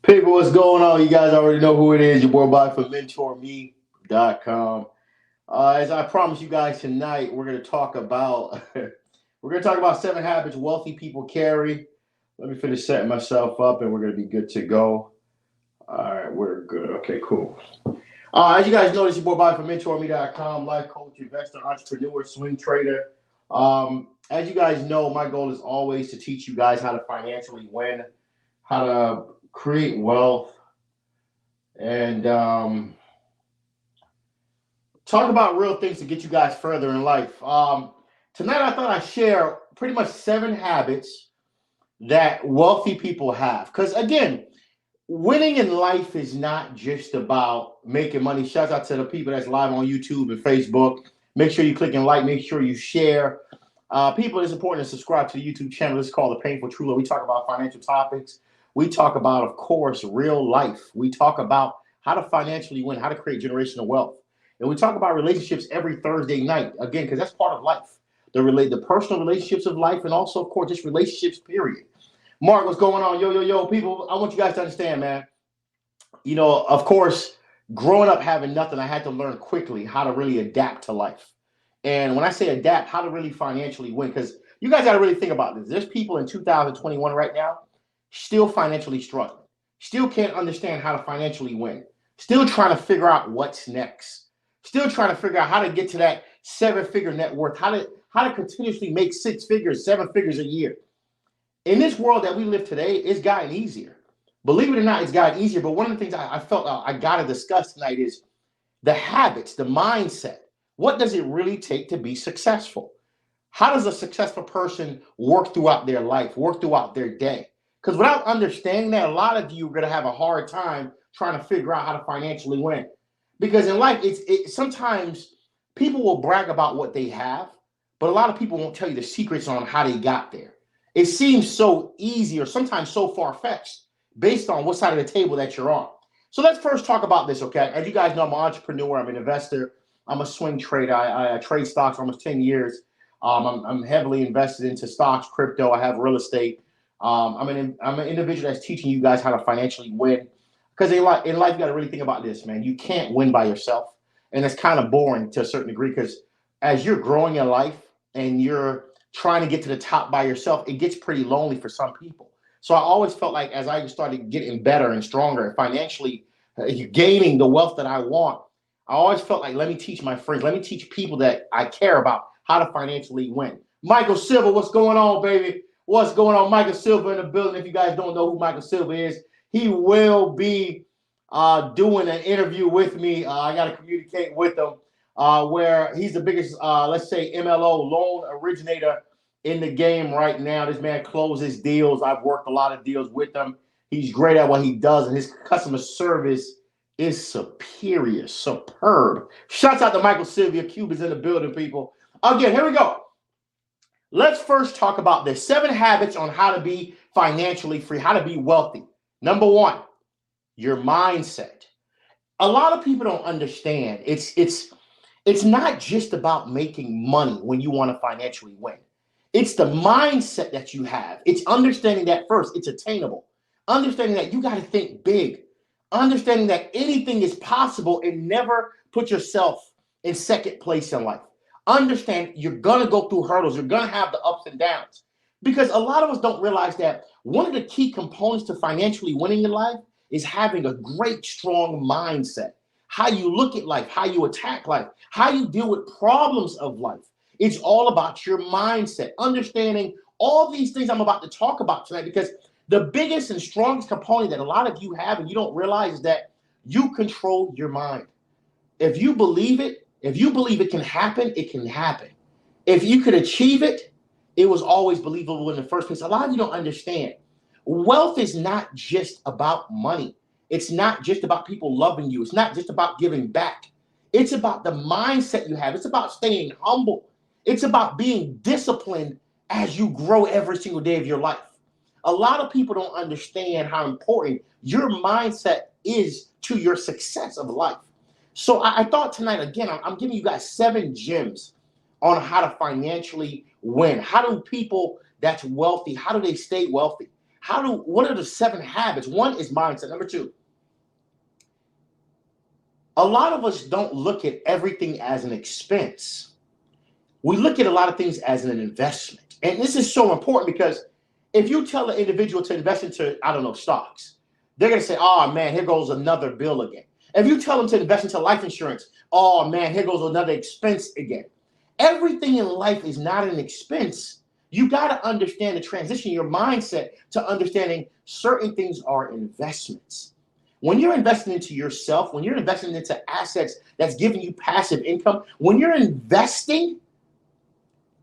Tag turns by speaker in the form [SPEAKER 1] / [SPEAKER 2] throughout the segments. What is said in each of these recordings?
[SPEAKER 1] People, what's going on? You guys already know who it is. Your boy Bobby from Mentourme.com. As I promised you guys tonight, we're going to talk about seven habits wealthy people carry. Let me finish setting myself up, and we're going to be good to go. All right, we're good. Okay, cool. As you guys know, this is your boy Bobby from Mentourme.com, life coach, investor, entrepreneur, swing trader. As you guys know, my goal is always to teach you guys how to financially win, how to create wealth, and talk about real things to get you guys further in life. Tonight, I thought I'd share pretty much seven habits that wealthy people have. Because again, winning in life is not just about making money. Shout out to the people that's live on YouTube and Facebook. Make sure you click and like. Make sure you share. People, it's important to subscribe to the YouTube channel. It's called The Painful True Love. We talk about financial topics. We talk about, of course, real life. We talk about how to financially win, how to create generational wealth. And we talk about relationships every Thursday night, again, because that's part of life. The personal relationships of life, and also, of course, just relationships, period. Mark, what's going on? Yo, people, I want you guys to understand, man. You know, of course, growing up having nothing, I had to learn quickly how to really adapt to life. And when I say adapt, how to really financially win, because you guys got to really think about this. There's people in 2021 right now still financially struggling, still can't understand how to financially win, still trying to figure out what's next, still trying to figure out how to get to that seven-figure net worth, how to continuously make six figures, seven figures a year. In this world that we live today, it's gotten easier. Believe it or not, it's gotten easier. But one of the things I felt I got to discuss tonight is the habits, the mindset. What does it really take to be successful? How does a successful person work throughout their life, work throughout their day? Because without understanding that, a lot of you are going to have a hard time trying to figure out how to financially win. Because in life, sometimes people will brag about what they have, but a lot of people won't tell you the secrets on how they got there. It seems so easy or sometimes so far-fetched based on what side of the table that you're on. So let's first talk about this, okay? As you guys know, I'm an entrepreneur. I'm an investor. I'm a swing trader. I trade stocks for almost 10 years. I'm heavily invested into stocks, crypto. I have real estate. I'm an individual that's teaching you guys how to financially win. Because in life, you got to really think about this, man. You can't win by yourself. And it's kind of boring to a certain degree because as you're growing in life and you're trying to get to the top by yourself, it gets pretty lonely for some people. So I always felt like as I started getting better and stronger and financially gaining the wealth that I want, I always felt like, let me teach my friends, let me teach people that I care about how to financially win. Michael Silva, what's going on, baby? What's going on? Michael Silva in the building. If you guys don't know who Michael Silva is, he will be doing an interview with me. I got to communicate with him where he's the biggest, let's say, MLO loan originator in the game right now. This man closes deals. I've worked a lot of deals with him. He's great at what he does, and his customer service is superior, superb. Shouts out to Michael Sylvia. Cuba's in the building, people. Again, here we go. Let's first talk about the 7 habits on how to be financially free, how to be wealthy. Number 1, your mindset. A lot of people don't understand. It's not just about making money when you want to financially win. It's the mindset that you have. It's understanding that first, it's attainable. Understanding that you got to think big. Understanding that anything is possible and never put yourself in second place in life. Understand you're going to go through hurdles. You're going to have the ups and downs. Because a lot of us don't realize that one of the key components to financially winning in life is having a great, strong mindset. How you look at life, how you attack life, how you deal with problems of life. It's all about your mindset. Understanding all these things I'm about to talk about tonight, because the biggest and strongest component that a lot of you have and you don't realize is that you control your mind. If you believe it can happen, it can happen. If you could achieve it, it was always believable in the first place. A lot of you don't understand. Wealth is not just about money. It's not just about people loving you. It's not just about giving back. It's about the mindset you have. It's about staying humble. It's about being disciplined as you grow every single day of your life. A lot of people don't understand how important your mindset is to your success of life. So I thought tonight, again, I'm giving you guys 7 gems on how to financially win. How do people that's wealthy, how do they stay wealthy? what are the 7 habits? One is mindset. Number 2, a lot of us don't look at everything as an expense. We look at a lot of things as an investment. And this is so important because if you tell an individual to invest into, I don't know, stocks, they're going to say, oh man, here goes another bill again. If you tell them to invest into life insurance, oh man, here goes another expense again. Everything in life is not an expense. You got to understand the transition, your mindset to understanding certain things are investments. When you're investing into yourself, when you're investing into assets that's giving you passive income, when you're investing,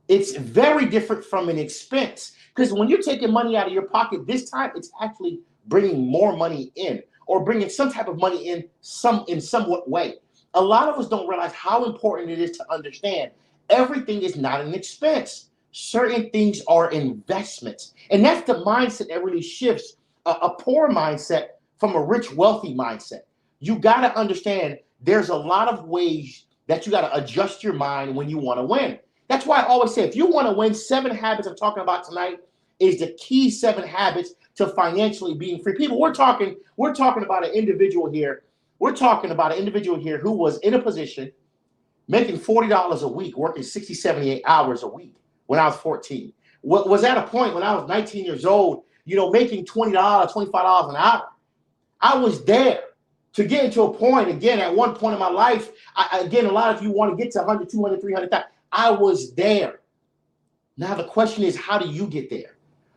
[SPEAKER 1] it's very different from an expense. Because when you're taking money out of your pocket, this time it's actually bringing more money in or bringing some type of money in somewhat way. A lot of us don't realize how important it is to understand everything is not an expense. Certain things are investments. And that's the mindset that really shifts a poor mindset from a rich, wealthy mindset. You got to understand there's a lot of ways that you got to adjust your mind when you want to win. That's why I always say, if you want to win, 7 habits I'm talking about tonight is the key 7 habits to financially being free. People, we're talking about an individual here. We're talking about an individual here who was in a position making $40 a week, working 60, 78 hours a week when I was 14. Was at a point when I was 19 years old, making $20, $25 an hour. I was there to get into a point, again, at one point in my life, a lot of you want to get to 100, 200, 300,000. I was there. Now the question is, how do you get there?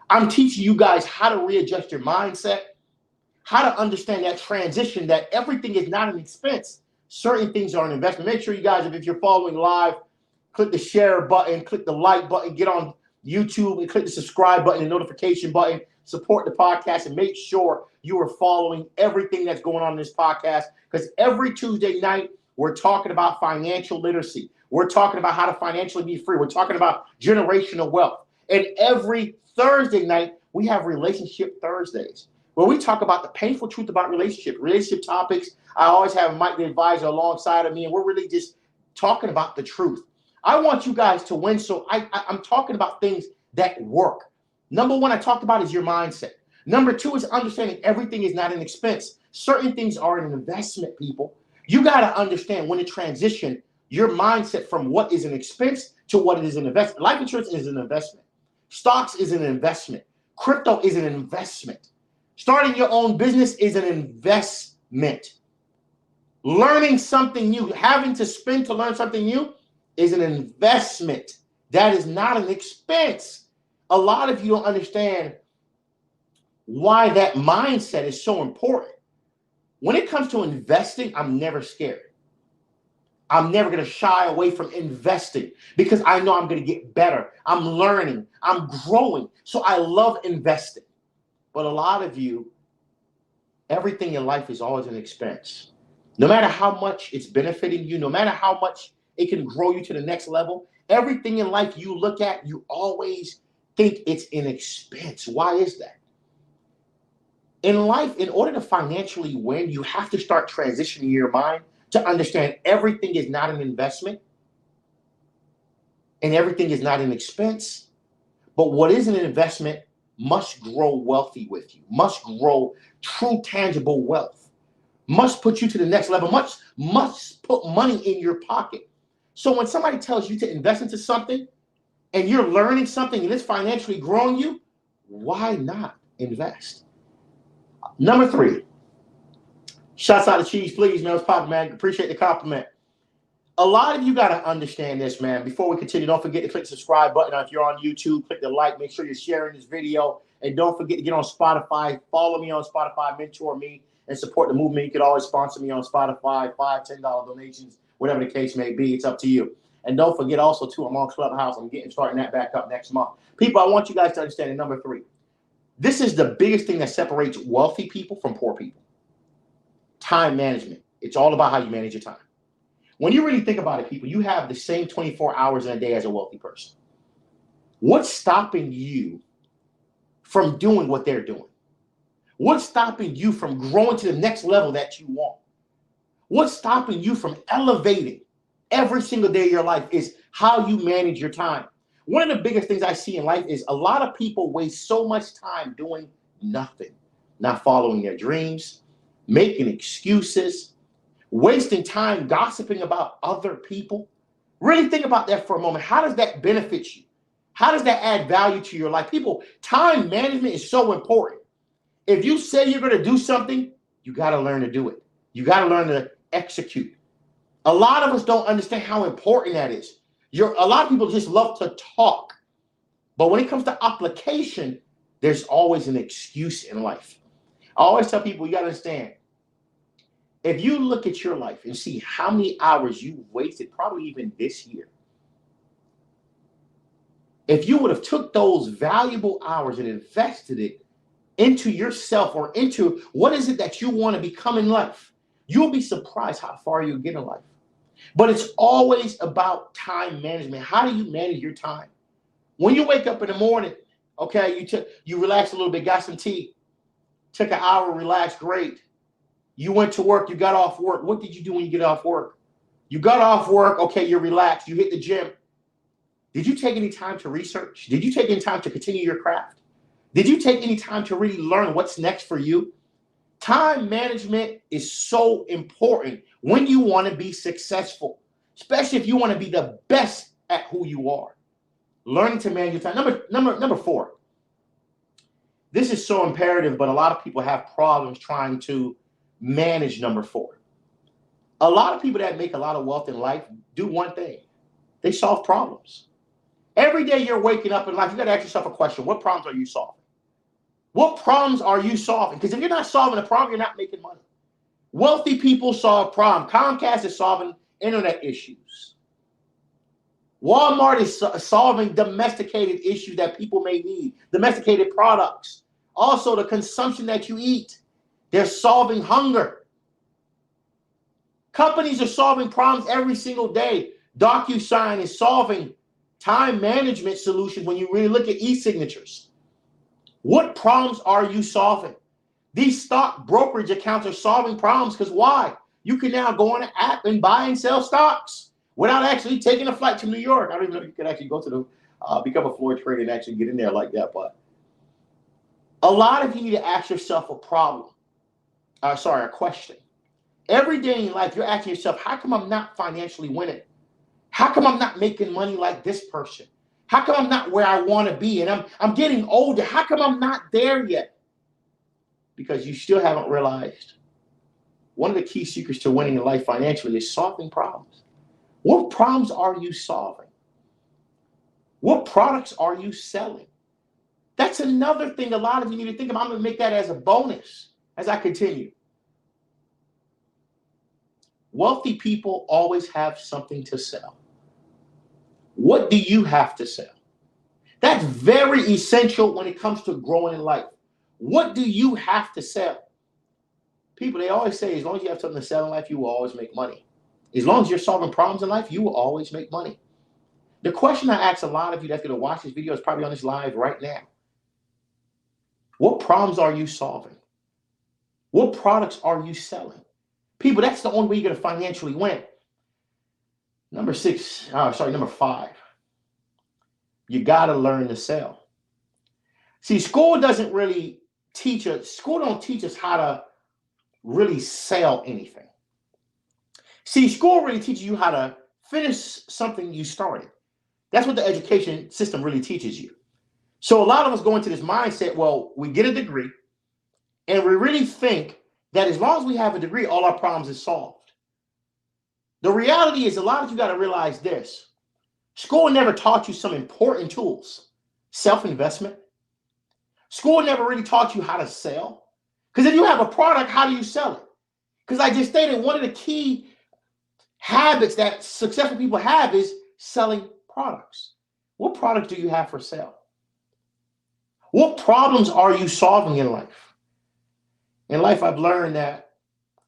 [SPEAKER 1] I'm teaching you guys how to readjust your mindset, how to understand that transition, that everything is not an expense. Certain things are an investment. Make sure you guys, if you're following live, click the share button, click the like button, get on YouTube and click the subscribe button and notification button, support the podcast, and make sure you are following everything that's going on in this podcast, because every Tuesday night, we're talking about financial literacy. We're talking about how to financially be free. We're talking about generational wealth. And every Thursday night, we have Relationship Thursdays, where we talk about the painful truth about relationship topics. I always have Mike, the advisor, alongside of me, and we're really just talking about the truth. I want you guys to win, so I'm talking about things that work. Number 1 I talked about is your mindset. Number 2 is understanding everything is not an expense. Certain things are an investment, people. You got to understand when to transition your mindset from what is an expense to what is an investment. Life insurance is an investment. Stocks is an investment. Crypto is an investment. Starting your own business is an investment. Learning something new, having to spend to learn something new is an investment. That is not an expense. A lot of you don't understand why that mindset is so important. When it comes to investing, I'm never scared. I'm never going to shy away from investing because I know I'm going to get better. I'm learning. I'm growing. So I love investing. But a lot of you, everything in life is always an expense. No matter how much it's benefiting you, no matter how much it can grow you to the next level, everything in life you look at, you always think it's an expense. Why is that? In life, in order to financially win, you have to start transitioning your mind to understand everything is not an investment and everything is not an expense. But what is an investment must grow wealthy with you, must grow true tangible wealth, must put you to the next level, must put money in your pocket. So when somebody tells you to invest into something and you're learning something and it's financially growing you, why not invest? Number 3, shots out of cheese, please, man. It's popping, man. Appreciate the compliment. A lot of you got to understand this, man. Before we continue, don't forget to click the subscribe button. If you're on YouTube, click the like. Make sure you're sharing this video. And don't forget to get on Spotify. Follow me on Spotify, Mentourme, and support the movement. You could always sponsor me on Spotify, $5, $10 donations, whatever the case may be. It's up to you. And don't forget also, too, I'm on Clubhouse. I'm starting that back up next month. People, I want you guys to understand that number 3. This is the biggest thing that separates wealthy people from poor people. Time management. It's all about how you manage your time. When you really think about it, people, you have the same 24 hours in a day as a wealthy person. What's stopping you from doing what they're doing? What's stopping you from growing to the next level that you want? What's stopping you from elevating every single day of your life is how you manage your time. One of the biggest things I see in life is a lot of people waste so much time doing nothing, not following their dreams, making excuses, wasting time gossiping about other people. Really think about that for a moment. How does that benefit you? How does that add value to your life? People, time management is so important. If you say you're going to do something, you got to learn to do it. You got to learn to execute. A lot of us don't understand how important that is. A lot of people just love to talk. But when it comes to application, there's always an excuse in life. I always tell people, you got to understand, if you look at your life and see how many hours you wasted, probably even this year, if you would have took those valuable hours and invested it into yourself or into what is it that you want to become in life, you'll be surprised how far you'll get in life. But it's always about time management. How do you manage your time? When you wake up in the morning, okay, you relax a little bit, got some tea, took an hour, relaxed, great. You went to work, you got off work. What did you do when you get off work? You got off work, okay, you're relaxed, you hit the gym. Did you take any time to research? Did you take any time to continue your craft? Did you take any time to really learn what's next for you? Time management is so important when you want to be successful, especially if you want to be the best at who you are. Learning to manage your time. Number 4. This is so imperative, but a lot of people have problems trying to manage number 4. A lot of people that make a lot of wealth in life do one thing. They solve problems. Every day you're waking up in life, you got to ask yourself a question. What problems are you solving? What problems are you solving? Because if you're not solving a problem, you're not making money. Wealthy people solve problems. Comcast is solving internet issues. Walmart is solving domesticated issues that people may need, domesticated products. Also, the consumption that you eat. They're solving hunger. Companies are solving problems every single day. DocuSign is solving time management solutions when you really look at e-signatures. What problems are you solving? These stock brokerage accounts are solving problems because why? You can now go on an app and buy and sell stocks without actually taking a flight to New York. I don't even know if you could actually go to the become a floor trader and actually get in there like that. But a lot of you need to ask yourself a question. Every day in your life, you're asking yourself, how come I'm not financially winning? How come I'm not making money like this person? How come I'm not where I want to be? And I'm getting older. How come I'm not there yet? Because you still haven't realized one of the key secrets to winning in life financially is solving problems. What problems are you solving? What products are you selling? That's another thing a lot of you need to think about. I'm going to make that as a bonus as I continue. Wealthy people always have something to sell. What do you have to sell? That's very essential when it comes to growing in life. What do you have to sell? People, they always say, as long as you have something to sell in life, you will always make money. As long as you're solving problems in life, you will always make money. The question I ask a lot of you that's going to watch this video is probably on this live right now. What problems are you solving? What products are you selling? People, that's the only way you're going to financially win. Number 5. You got to learn to sell. See, school don't teach us how to really sell anything. See, school really teaches you how to finish something you started. That's what the education system really teaches you. So a lot of us go into this mindset, well, we get a degree, and we really think that as long as we have a degree, all our problems are solved. The reality is a lot of you got to realize this. School never taught you some important tools. Self-investment. School never really taught you how to sell. Because if you have a product, how do you sell it? Because I just stated one of the key habits that successful people have is selling products. What products do you have for sale? What problems are you solving in life? In life, I've learned that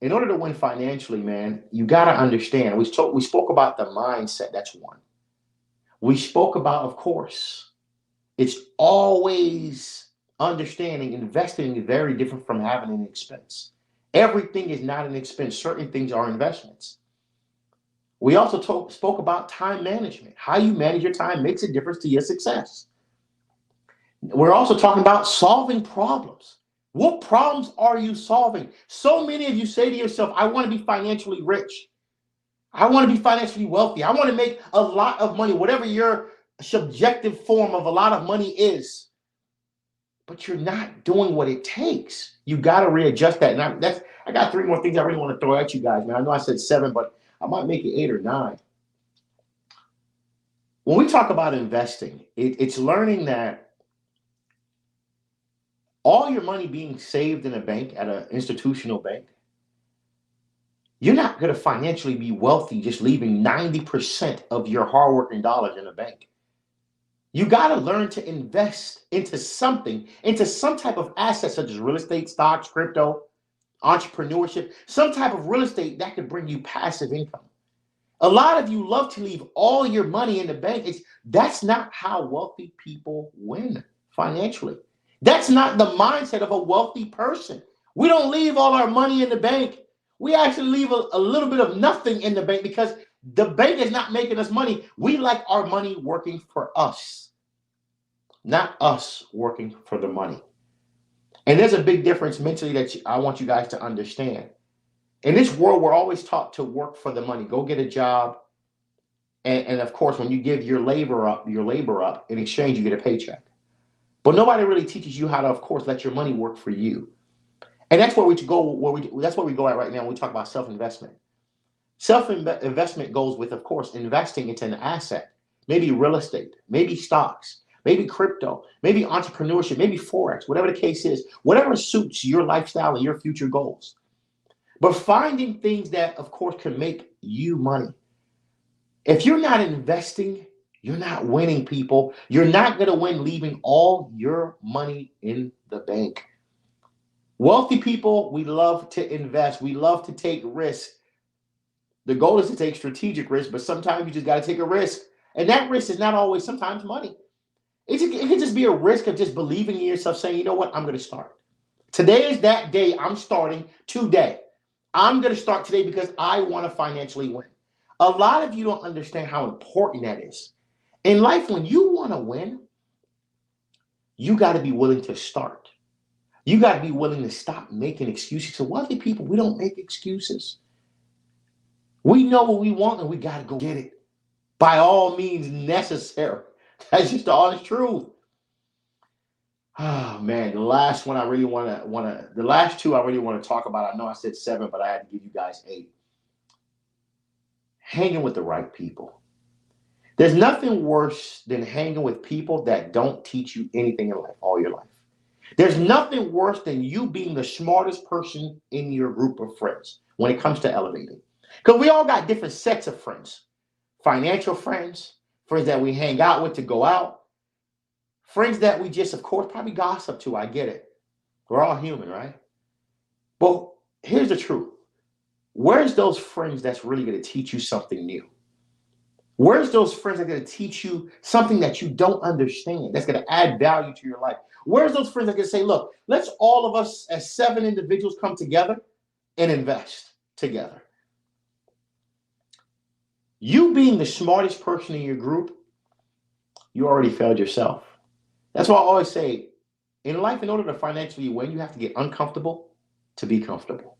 [SPEAKER 1] in order to win financially, man, you got to understand. We spoke about the mindset. That's one. We spoke about, of course, it's always understanding investing is very different from having an expense. Everything is not an expense. Certain things are investments. We also spoke about time management. How you manage your time makes a difference to your success. We're also talking about solving problems. What problems are you solving? So many of you say to yourself, I want to be financially rich. I want to be financially wealthy. I want to make a lot of money, whatever your subjective form of a lot of money is. But you're not doing what it takes. You got to readjust that. And I got three more things I really want to throw at you guys, man. I know I said seven, but I might make it eight or nine. When we talk about investing, it's learning that all your money being saved in a bank, at an institutional bank, you're not going to financially be wealthy just leaving 90% of your hardworking dollars in a bank. You got to learn to invest into something, into some type of asset, such as real estate, stocks, crypto, entrepreneurship, some type of real estate that could bring you passive income. A lot of you love to leave all your money in the bank. That's not how wealthy people win financially. That's not the mindset of a wealthy person. We don't leave all our money in the bank. We actually leave a little bit of nothing in the bank because the bank is not making us money. We like our money working for us, not us working for the money. And there's a big difference mentally that I want you guys to understand. In this world, we're always taught to work for the money. Go get a job. And of course, when you give your labor up, in exchange, you get a paycheck. But nobody really teaches you how to, of course, let your money work for you. And that's where we go. That's where we go at right now when we talk about self-investment. Self-investment goes with, of course, investing into an asset, maybe real estate, maybe stocks, maybe crypto, maybe entrepreneurship, maybe Forex, whatever the case is, whatever suits your lifestyle and your future goals. But finding things that, of course, can make you money. If you're not investing, you're not winning, people. You're not going to win leaving all your money in the bank. Wealthy people, we love to invest. We love to take risks. The goal is to take strategic risks, but sometimes you just got to take a risk. And that risk is not always sometimes money. It can just be a risk of just believing in yourself, saying, you know what, I'm going to start. Today is that day. I'm starting today. I'm going to start today because I want to financially win. A lot of you don't understand how important that is. In life, when you want to win, you got to be willing to start. You got to be willing to stop making excuses. So wealthy people, we don't make excuses. We know what we want and we got to go get it by all means necessary. That's just the honest truth. Oh man, the last two I really want to talk about. I know I said seven, but I had to give you guys eight. Hanging with the right people. There's nothing worse than hanging with people that don't teach you anything in life all your life. There's nothing worse than you being the smartest person in your group of friends when it comes to elevating. Because we all got different sets of friends. Financial friends, friends that we hang out with to go out, friends that we just, of course, probably gossip to. I get it. We're all human, right? But here's the truth. Where's those friends that's really going to teach you something new? Where's those friends that are going to teach you something that you don't understand, that's going to add value to your life? Where's those friends that are going to say, look, let's all of us as 7 individuals come together and invest together? You being the smartest person in your group, you already failed yourself. That's why I always say, in life, in order to financially win, you have to get uncomfortable to be comfortable.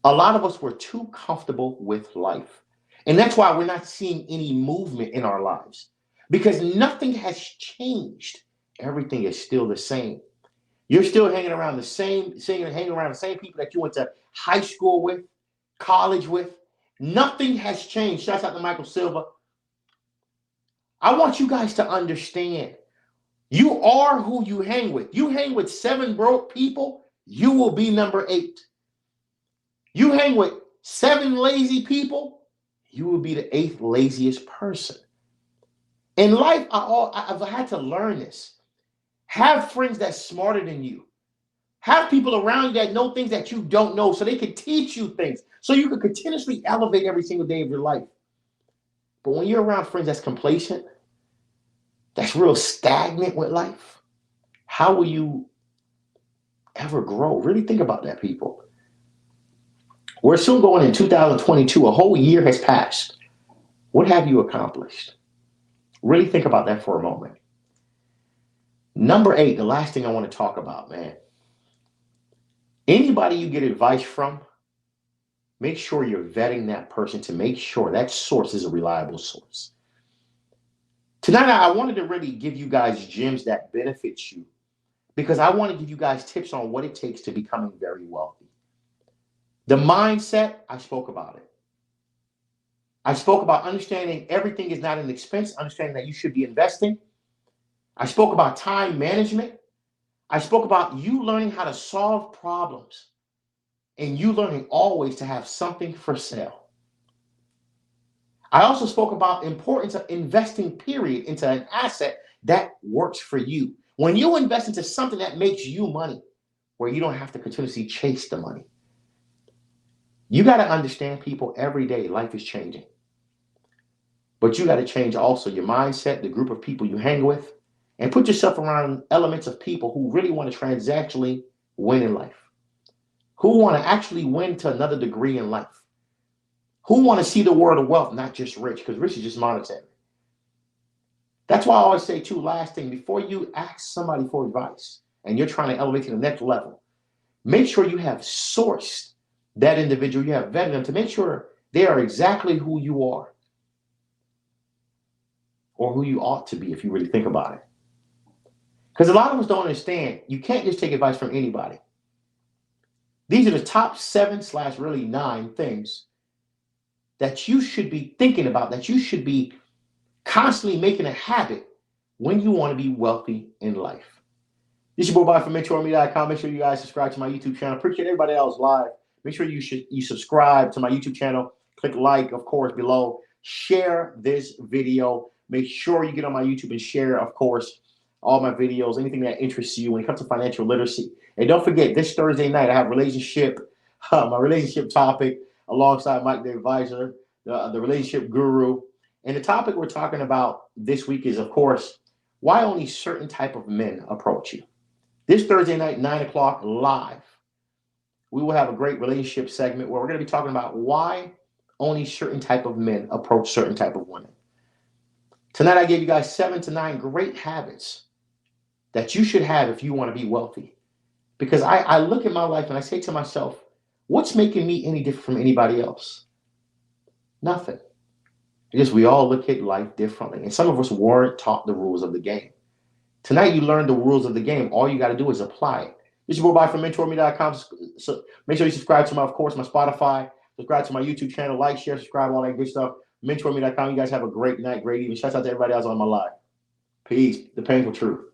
[SPEAKER 1] A lot of us were too comfortable with life. And that's why we're not seeing any movement in our lives, because nothing has changed. Everything is still the same. You're still hanging around the same people that you went to high school with, college with. Nothing has changed. Shouts out to Michael Silva. I want you guys to understand, you are who you hang with. You hang with 7 broke people, you will be number 8. You hang with 7 lazy people, you will be the 8th laziest person. In life, I've had to learn this. Have friends that's smarter than you. Have people around you that know things that you don't know so they can teach you things, so you can continuously elevate every single day of your life. But when you're around friends that's complacent, that's real stagnant with life, how will you ever grow? Really think about that, people. We're soon going in 2022. A whole year has passed. What have you accomplished? Really think about that for a moment. Number 8, the last thing I want to talk about, man. anybody you get advice from, make sure you're vetting that person to make sure that source is a reliable source. Tonight, I wanted to really give you guys gems that benefit you because I want to give you guys tips on what it takes to becoming very wealthy. The mindset, I spoke about it. I spoke about understanding everything is not an expense, understanding that you should be investing. I spoke about time management. I spoke about you learning how to solve problems and you learning always to have something for sale. I also spoke about the importance of investing, period, into an asset that works for you. When you invest into something that makes you money, where you don't have to continuously chase the money. You got to understand, people, every day life is changing. But you got to change also your mindset, the group of people you hang with, and put yourself around elements of people who really want to transactionally win in life, who want to actually win to another degree in life, who want to see the world of wealth, not just rich, because rich is just monetary. That's why I always say, too, last thing, before you ask somebody for advice and you're trying to elevate to the next level, make sure you have sourced that individual, you have vetted them to make sure they are exactly who you are or who you ought to be if you really think about it. Because a lot of us don't understand, you can't just take advice from anybody. These are the top 7/really 9 things that you should be thinking about, that you should be constantly making a habit when you want to be wealthy in life. This is your boy Bobby from Mentourme.com. Make sure you guys subscribe to my YouTube channel. Appreciate everybody else live. Make sure you subscribe to my YouTube channel. Click like, of course, below. Share this video. Make sure you get on my YouTube and share, of course, all my videos, anything that interests you when it comes to financial literacy. And don't forget, this Thursday night, I have my relationship topic alongside Mike, the advisor, the relationship guru. And the topic we're talking about this week is, of course, why only certain type of men approach you. This Thursday night, 9 o'clock, live, we will have a great relationship segment where we're going to be talking about why only certain type of men approach certain type of women. Tonight, I gave you guys 7 to 9 great habits that you should have if you want to be wealthy. Because I look at my life and I say to myself, what's making me any different from anybody else? Nothing. Because we all look at life differently. And some of us weren't taught the rules of the game. Tonight, you learned the rules of the game. All you got to do is apply it. This is your boy Bobby from Mentourme.com. So make sure you subscribe to my Spotify. Subscribe to my YouTube channel. Like, share, subscribe, all that good stuff. Mentourme.com. You guys have a great night, great evening. Shout out to everybody else on my live. Peace. The painful truth.